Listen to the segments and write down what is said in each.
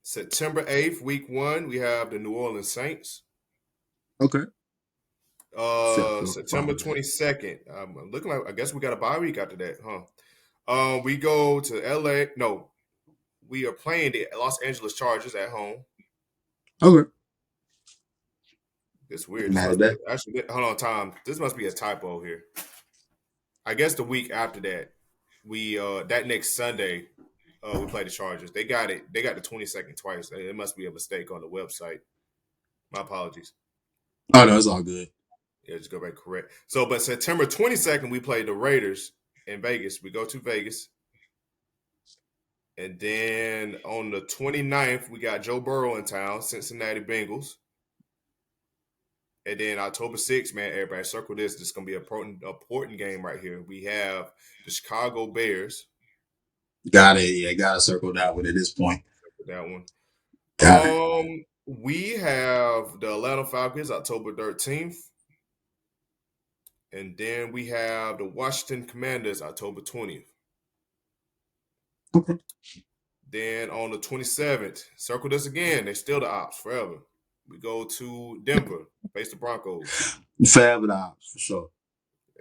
September 8th, week 1, we have the New Orleans Saints. Okay. Felt September fine with that. 22nd. Looking like I guess we got a bye week after that, huh? We go to LA. No, we are playing the Los Angeles Chargers at home. Okay. It's weird. Ain't This mad at must be that. actually hold on, Tom. This must be a typo here. I guess the week after that, we that next Sunday, we play the Chargers. They got it. They got the 22nd twice. It must be a mistake on the website. My apologies. Oh no, it's all good. Yeah, just go back correct. So, but September 22nd, we play the Raiders in Vegas. We go to Vegas. And then on the 29th, we got Joe Burrow in town, Cincinnati Bengals. And then October 6th, man, everybody circle this. This is going to be an important game right here. We have the Chicago Bears. Got it. Yeah, got to circle that one at this point. That one. Got it. We have the Atlanta Falcons October 13th. And then we have the Washington Commanders October 20th. Okay. Then on the 27th, circle this again. They're still the ops forever. We go to Denver, face the Broncos. Forever the ops, for sure.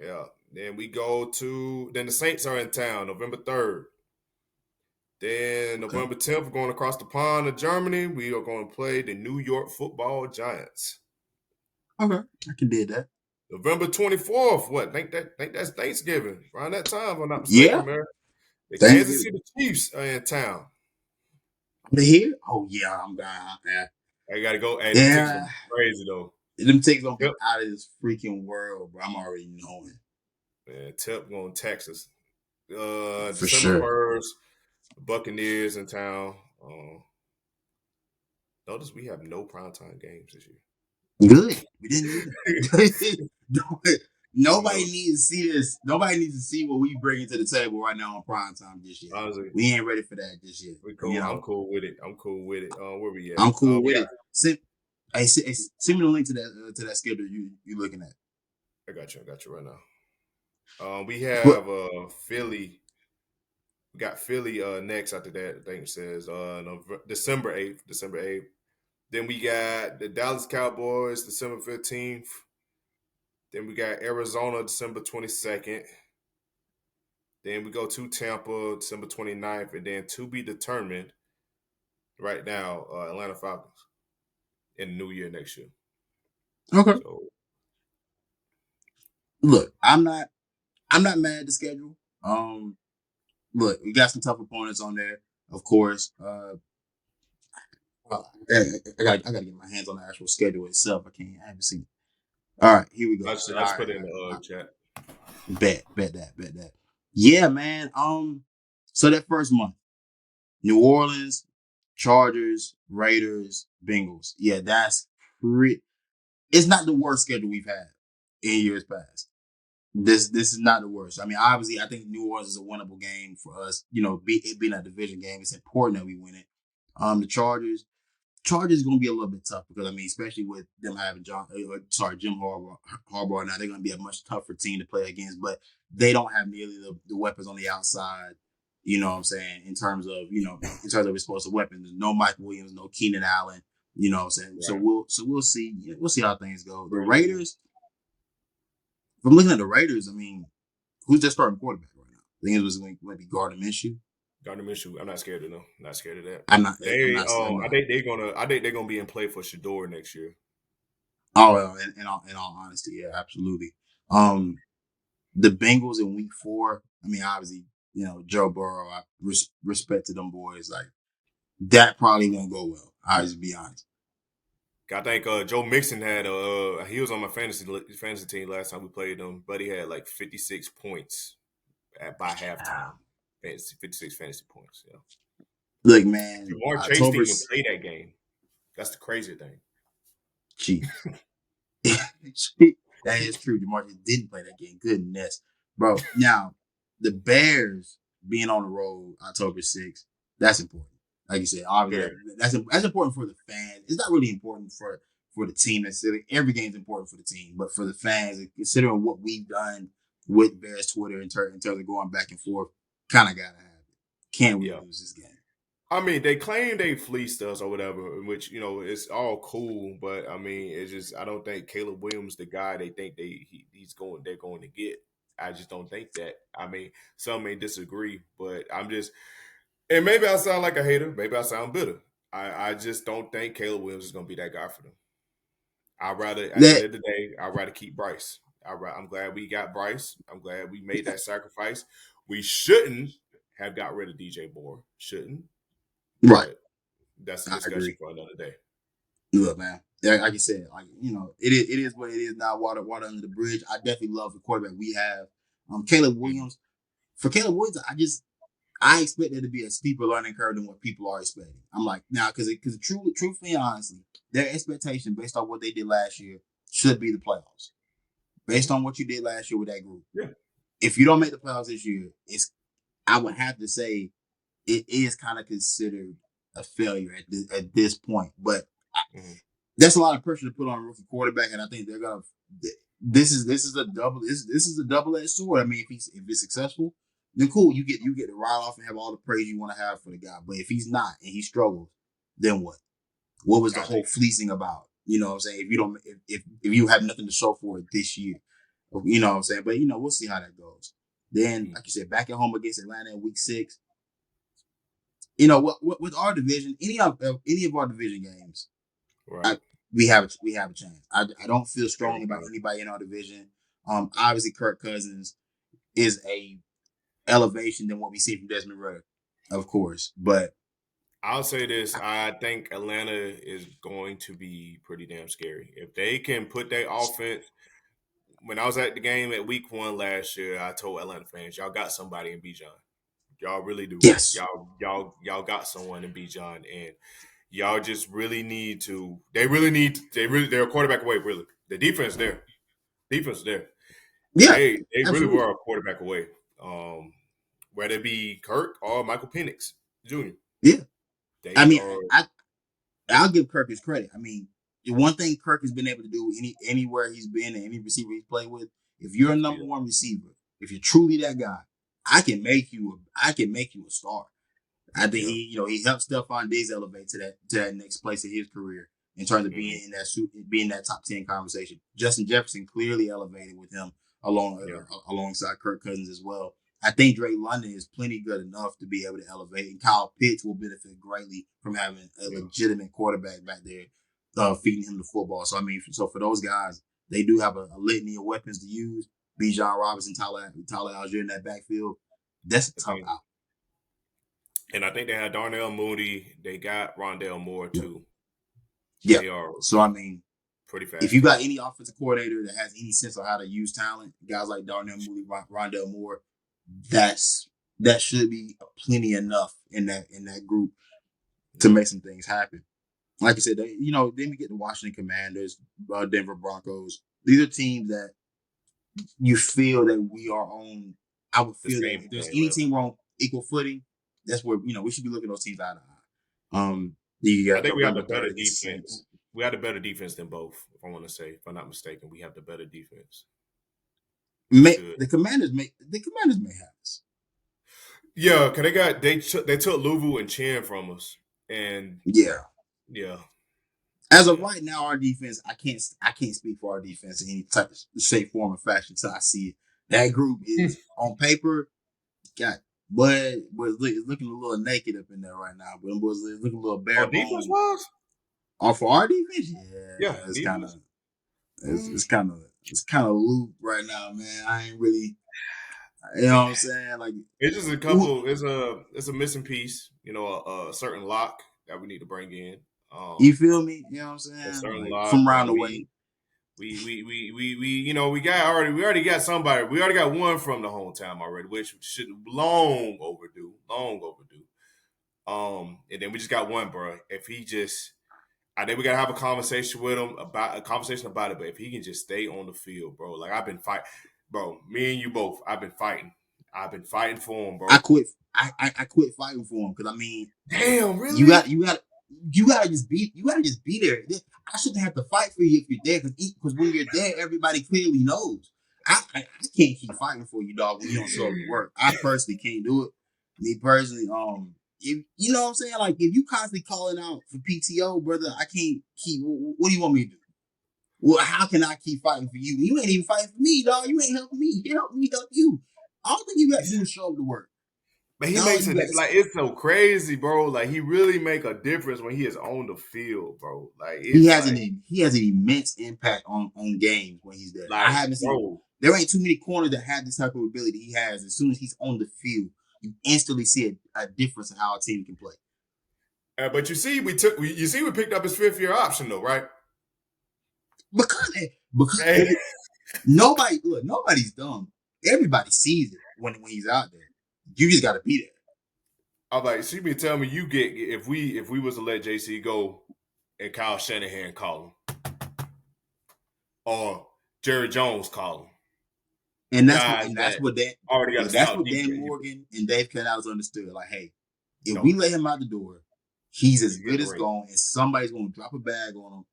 Yeah. Then we go to then the Saints are in town, November 3rd. Then Okay. November 10th, we're going across the pond to Germany. We are going to play the New York Football Giants. Okay. I can do that. November 24th, what? Think that's Thanksgiving. Around that time, if I'm not Yeah. mistaken, man. The Kansas Thanksgiving. City Chiefs are in town. They here? Oh yeah, I'm down. Yeah. I gotta go. Hey, them tickets gonna Yeah. be crazy though. Them tickets gonna be Yep. out of this freaking world, bro. I'm already knowing. Man, Tip going to Texas. For December sure. 1st, Buccaneers in town. Notice we have no primetime games this Good. We didn't need year. it. Nobody No, needs to see this. Nobody needs to see what we bringing to the table right now on prime time this year. honestly, We ain't ready for that this year. we You cool. I'm know, cool with it. I'm cool with it. Where we at? I'm cool We with got. it. Send me the link to that schedule you looking at. I got you. I got you right now. We But have Philly. We got Philly next after that. I think it says December 8th. December 8th. Then we got the Dallas Cowboys December 15th. Then we got Arizona December 22nd. Then we go to Tampa December 29th. And then to be determined right now, Atlanta Falcons in the new year next year. okay. So Look, I'm not mad at the schedule. Look, we got some tough opponents on there, of course. I gotta get my hands on the actual schedule itself. I haven't seen it. All right, here we go. I All just right, put it in all the right. chat. Bet that. Yeah, man. So that first month, New Orleans, Chargers, Raiders, Bengals. Yeah, that's pretty. It's not the worst schedule we've had in years past. This is not the worst. I mean, obviously, I think New Orleans is a winnable game for us. You know, it being a division game, it's important that we win it. The Chargers is going to be a little bit tough because I mean, especially with them having Jim Harbaugh now, they're going to be a much tougher team to play against. But they don't have nearly the weapons on the outside. You know what I'm saying? In terms of explosive weapons, no Mike Williams, no Keenan Allen. You know what I'm saying? So Right. we'll see. We'll see how things go. The Brady. Raiders. If I'm looking at the Raiders, I mean, who's their starting quarterback right now? I think it was going to be Gardner Minshew. Gardner Minshew. I'm not scared of them. Not scared of that. I'm not. I'm They not. I'm I not. think they're gonna be in play for Shador next year. Oh, well, in all honesty, yeah, absolutely. Um, the Bengals in Week 4. I mean, obviously, Joe Burrow. I respect to them boys. Like that probably won't go well. I'll just be honest. I think Joe Mixon had he was on my fantasy team last time we played him, but he had like 56 points by Yeah. halftime. 56 fantasy points. Yeah. Look, man, Jamar Chase October. didn't even play that game. That's the crazy thing. Jeez, that is true. DeMarcus didn't play that game. Goodness, bro. Now the Bears being on the road October 6th. That's important. Like you said, obviously Very. that's important for the fans. It's not really important for the team necessarily. Every game's important for the team, but for the fans, considering what we've done with Bears Twitter in terms of going back and forth, kind of gotta have it. Can't we Yeah. lose this game? I mean, they claim they fleeced us or whatever, which it's all cool. But I mean, it's just I don't think Caleb Williams the guy they think they're going to get. I just don't think that. I mean, some may disagree, but I'm just and maybe I sound like a hater, maybe I sound bitter. I just don't think Caleb Williams is going to be that guy for them. I'd rather at the end That of the day, I'd rather keep Bryce. I'm glad we got Bryce. I'm glad we made that sacrifice. We shouldn't have got rid of DJ Moore. Shouldn't, right. but that's a I discussion agree. for another day. Look, man. Like you said, it is what it is now. Water under the bridge. I definitely love the quarterback we have. Caleb Mhm. Williams. For Caleb Williams, I expect there to be a steeper learning curve than what people are expecting. I'm like, now, because truthfully and honestly, their expectation based on what they did last year should be the playoffs. Based Mhm. on what you did last year with that group. Yeah. If you don't make the playoffs this year, I would have to say it is kind of considered a failure at this point. But Mhm. that's a lot of pressure to put on a rookie quarterback, and I think they're gonna. This is a double-edged sword. I mean, if it's successful, then cool. You get to ride off and have all the praise you want to have for the guy. But if he's not and he struggles, then what? What was the I whole think. fleecing about? You know what I'm saying? If you don't, if you have nothing to show for it this year, you know what I'm saying? But we'll see how that goes. Then, Mhm. like you said, back at home against Atlanta in Week 6. What with our division, any of our division games, Right. I, we have a chance. I don't feel strongly about Everything. anybody in our division. Obviously, Kirk Cousins is a elevation than what we see from Desmond Ritter, of course. But I'll say this: I think Atlanta is going to be pretty damn scary if they can put their offense. When I was at the game at Week 1 last year, I told Atlanta fans, "Y'all got somebody in Bijan. Y'all really do. yes, Y'all got someone in Bijan, and y'all just really need to. They really need. They're a quarterback away. Really, the defense there. Defense there. yeah, They really absolutely, were a quarterback away. Um, whether it be Kirk or Michael Penix Jr. yeah. I They mean, are. I'll give Kirk his credit. I mean, the one thing Kirk has been able to do anywhere he's been and any receiver he's played with, if you're a Yeah. number one receiver, if you're truly that guy, I can make you a star. I think Yeah. he helped Stephon Diggs elevate to that next place in his career in terms of Hmm. being that top 10 conversation. Justin Jefferson clearly elevated with him Yeah. alongside Kirk Cousins as well. I think Drake London is plenty good enough to be able to elevate, and Kyle Pitts will benefit greatly from having a Yeah. legitimate quarterback back there, feeding him the football. So I mean, so for those guys, they do have a litany of weapons to use. Bijan Robinson, Tyler Algier in that backfield. That's a I tough think, out. and I think they had Darnell Mooney. They got Rondell Moore Yeah. too. Yeah. They are So I mean, pretty if fast you got too. any offensive coordinator that has any sense of how to use talent, guys like Darnell Mooney, Rondell Moore, that's that should be plenty enough in that group to Yeah. make some things happen. Like I said, then we get the Washington Commanders, Denver Broncos. These are teams that you feel that we are on. I would The feel that same if there's thing any level. team we're on equal footing, that's where we should be looking at those teams eye to eye. You I got think we have the November better 3rd against the defense. Saints. We have the better defense than both. If I want to say, if I'm not mistaken, we have the better defense. We should. The Commanders may have us. Yeah, cause they took Luvu and Chan from us, and Yeah. yeah, As of yeah, right now, our defense, I can't speak for our defense in any type of shape, form, or fashion until I see it. That group is on paper, got but it's looking a little naked up in there right now. But it was looking a little bare Oh, defense bone. wise, For our defense, yeah, yeah, it's kind of defense. it's, Mm. it's kind of it's kind of loop right now, man. I ain't really, you know what I'm saying? Like, It's just a who, couple. It's a missing piece. A certain lock that we need to bring in. you Um, feel me? You know what I'm a saying? certain Like lock, from round and the way. we already got somebody. We already got one from the hometown already, which should long overdue. Long overdue. And then we just got one, bro. If he just, I think we gotta have a conversation with him about it. But if he can just stay on the field, bro, like I've been fighting, bro. Me and you both, I've been fighting. I've been fighting for him, I bro. quit. I quit fighting for him because I mean, Damn, you really? got you gotta just be there. I shouldn't have to fight for you if you're there because when you're there, everybody clearly knows. I can't keep fighting for you, dog, when you don't show up to work. I personally can't do it. Me personally, if you know what I'm saying, like if you constantly calling out for PTO, brother, I can't keep. What do you want me to do? Well, how can I keep fighting for you? You ain't even fighting for me, dog. You ain't helping me. Help me help you. All thing you got to do is show up to work. But he All makes you it got to say. like it's so crazy, bro. Like he really make a difference when he is on the field, bro. Like He it's has an immense impact on games when he's there. I like, haven't seen bro. there ain't too many corners that have this type of ability he has. As soon as he's on the field, you instantly see a difference in how a team can play. But you see we picked up his 5th year option though, right? Because Hey, nobody's dumb. Everybody sees it when he's out there. You just got to be there. I'm like, she been telling me you get if we was to let JC go and Kyle Shanahan call him or Jerry Jones call him, And that's what guys and that's that what Dan already got a that's stout what Dan defense. Morgan and Dave Canales understood. Like, hey, if we No, let him out the door, he's as you get good the as ring. gone, and somebody's going to drop a bag on him.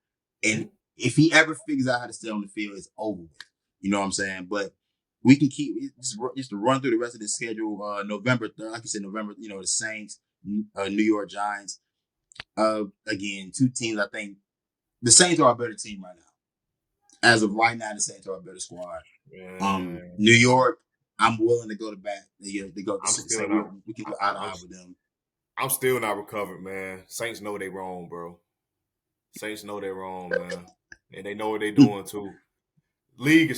And Mm-hmm. if he ever figures out how to stay on the field, it's over with. You know what I'm saying? But we can keep just to run through the rest of the schedule. November 3rd, like you said, November. You know, the Saints, New York Giants. Again, two teams. I think the Saints are a better team right now. As of right now, the Saints are a better squad. New Man, York, I'm willing to go to bat. They go to I'm say still not. we can go eye to I, eye with them. I'm still not recovered, man. Saints know they wrong, bro. Saints know they wrong, man, and they know what they doing too. The league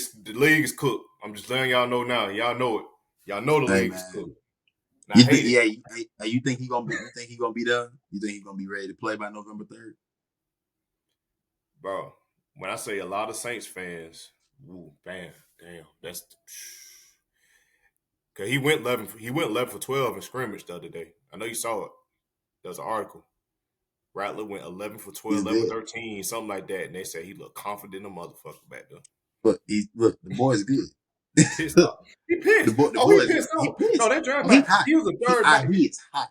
is cooked. I'm just letting y'all know now. Y'all know it. Y'all know the Hey league is man, cooked. And I hate it, yeah, you think he gonna be? You think he gonna be there? You think he gonna be ready to play by November 3rd? bro. When I say a lot of Saints fans, ooh, bam, damn, that's because he went 11. He went 11 for 12 in scrimmage the other day. I know you saw it. There was an article. Rattler went 11 for 12, He's 11 good, 13, something like that. And they said he looked confident, a motherfucker back there. but he look the boy's good. He pissed off. He pissed. The Oh, he boy is pissed he off. No, pissed. that draft Oh, he back. hot. He was a third back. He is hot.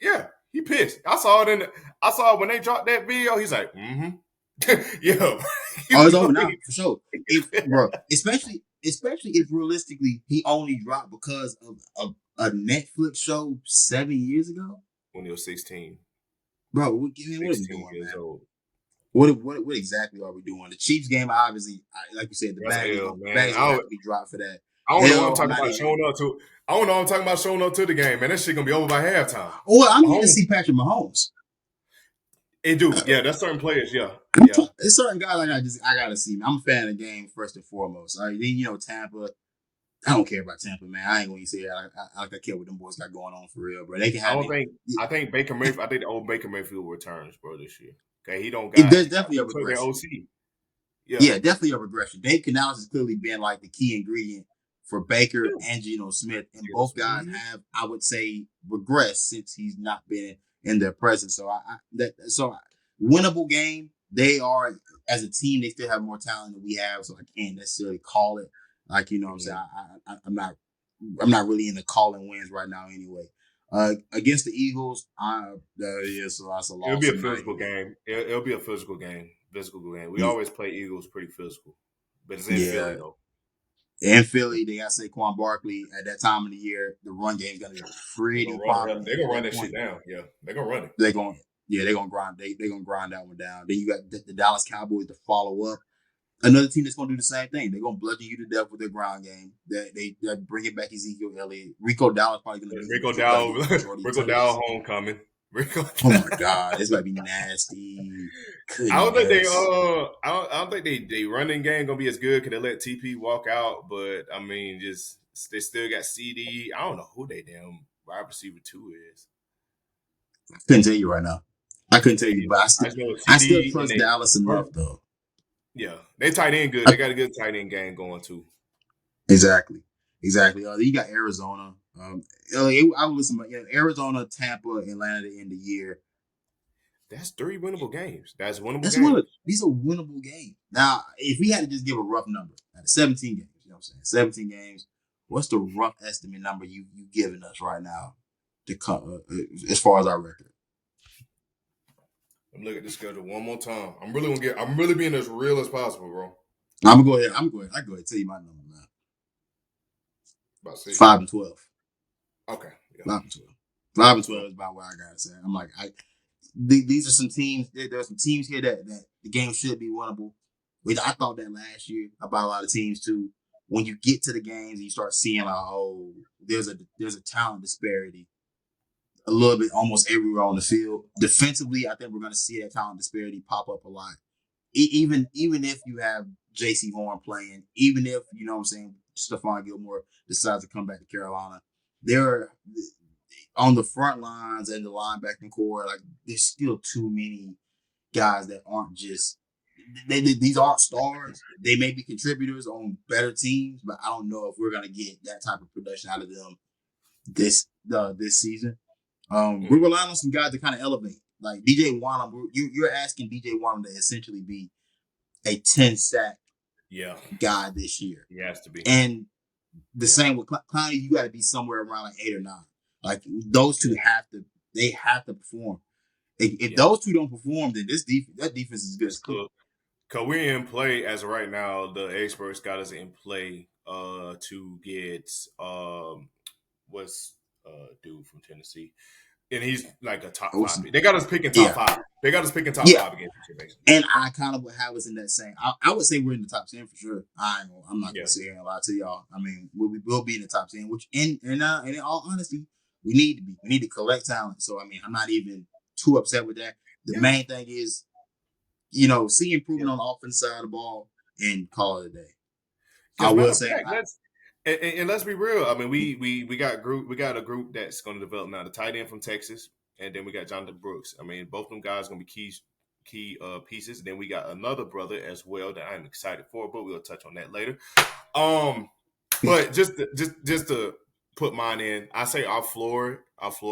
Yeah, he pissed. I saw it I saw it when they dropped that video. He's like, yeah. he Oh, it's over really, now for sure. If bro, especially if realistically he only dropped because of a Netflix show 7 years ago. when he was 16, Bro, what are we 16 doing, years man? old. What exactly are we doing? The Chiefs game, obviously, like you said, That's a L, the man. bag's gonna have to be dropped for that. I don't know what I'm Hell, I'm talking not about even. showing up to. I don't know what I'm talking about showing up to the game, man. That shit gonna be over by halftime. Oh, I'm here to Mahomes, see Patrick Mahomes. it do. Yeah, that's certain players. Yeah, yeah. There's certain guys I gotta see. I'm a fan of the game first and foremost. All right, then Tampa. I don't care about Tampa, man. I ain't gonna say I care what them boys got going on for real, bro. They can I have don't me. think. I think Baker Mayfield. I think the old Baker Mayfield returns, bro, this year. Okay, he don't got. There's definitely a He took their regression. OC. Yeah, Yeah, definitely a regression. Dave Canales has clearly been like the key ingredient for Baker yeah. and Geno Smith, and Geno both Smith. guys have, I would say, regressed since he's not been in their presence. So winnable game. They are as a team, they still have more talent than we have, so I can't necessarily call it like what I'm saying. Mhm. I'm not really into calling wins right now anyway. Against the Eagles, so that's a It'll be loss a tonight. physical game. It'll be a physical game. Physical game. We Yeah, always play Eagles pretty physical, but it's in yeah. Philly though. In Philly, they got Saquon Barkley at that time of the year. The run game is going to be They're pretty gonna run. prominent They're at gonna run that that shit point. down. Yeah, they're gonna run it. They're going, yeah, they're going to grind. They're going to grind that one down. Then you got the Dallas Cowboys to follow up. Another team that's going to do the same thing. They're going to bludgeon you to death with their ground game. They're bringing back Ezekiel Elliott. Rico Dallas probably going to be Rico try to Dow, get the majority of Rico Dow touches. homecoming. Rico. Oh my God, this might be nasty. I don't think they. Goodness. I don't think they running game gonna be as good. Cause they let TP walk out, but I mean, just they still got CD. I don't know who they damn wide receiver two is. Couldn't tell you right now. I couldn't tell you, They, but I just know I still CD and trust Dallas enough they. though. Yeah, they tight end good. They got a good tight end game going too. Exactly. Exactly. You got Arizona. I would listen, but Arizona, Tampa, Atlanta to end the year. That's 3 winnable games. That's winnable That's one of games. these are winnable games. Now, if we had to just give a rough number out of 17 games, you know what I'm saying? 17 games. What's the rough estimate number you giving us right now to come as far as our record? Let me look at this schedule one more time. I'm really gonna get. I'm really being as real as possible, bro. I'm gonna go ahead. I go ahead and tell you my number now. About six. 5-12. Okay. Yeah. 5-12. 5-12 is about what I gotta say. I'm like, these are some teams. There's some teams here that the game should be winnable. Which I thought that last year about a lot of teams too. When you get to the games and you start seeing like, oh, there's a talent disparity a little bit almost everywhere on the field. Defensively, I think we're going to see that talent disparity pop up a lot. Even if you have J.C. Horn playing, even if you know what I'm saying, Stephon Gilmore decides to come back to Carolina, there are on the front lines and the linebacking core, like there's still too many guys that aren't just these aren't stars. They may be contributors on better teams, but I don't know if we're gonna get that type of production out of them this season. We're Mm, relying on some guys to kind of elevate. Like DJ Wanham, you're asking DJ Wanham to essentially be a 10 sack yeah, guy this year, he has to be. and the Yeah, same with Clowney. You got to be somewhere around like 8 or 9. Like those two yeah, they have to perform. If yeah. those two don't perform, then that defense is as good as cooked. So, cause we're in play as of right now. The experts got us in play to get what's dude from Tennessee, and he's like a top five Osi. pick. They got us picking top Yeah, five. They got us picking top yeah. five against each other, basically. And I kind of would have us in that same. I would say we're in the top 10 for sure. I'm not Yeah, gonna sit here and lie to y'all. I mean, we will be in the top 10, which and in all honesty, we need to be. We need to collect talent. So I mean, I'm not even too upset with that. The yeah, main thing is, see yeah. improvement on the offense side of the ball and call it a day. I Because will matter of say, fact, and let's be real. I mean, we got a group that's going to develop now. The tight end from Texas, and then we got Jonathan Brooks. I mean, both of them guys going to be key pieces. Then we got another brother as well that I'm excited for, but we'll touch on that later. Um, but just to put mine in, I say our floor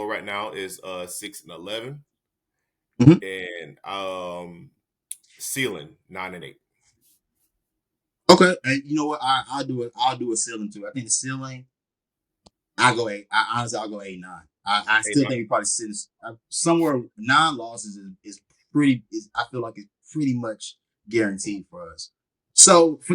right now is 6-11, mhm. and ceiling 9-8. Okay, and you know what? I'll do it. I'll do a ceiling too. I think the ceiling. I go 8. Honestly, I'll go 8-9. I Hey, still think we probably sit somewhere 9 losses is pretty. I feel like it's pretty much guaranteed for us. So for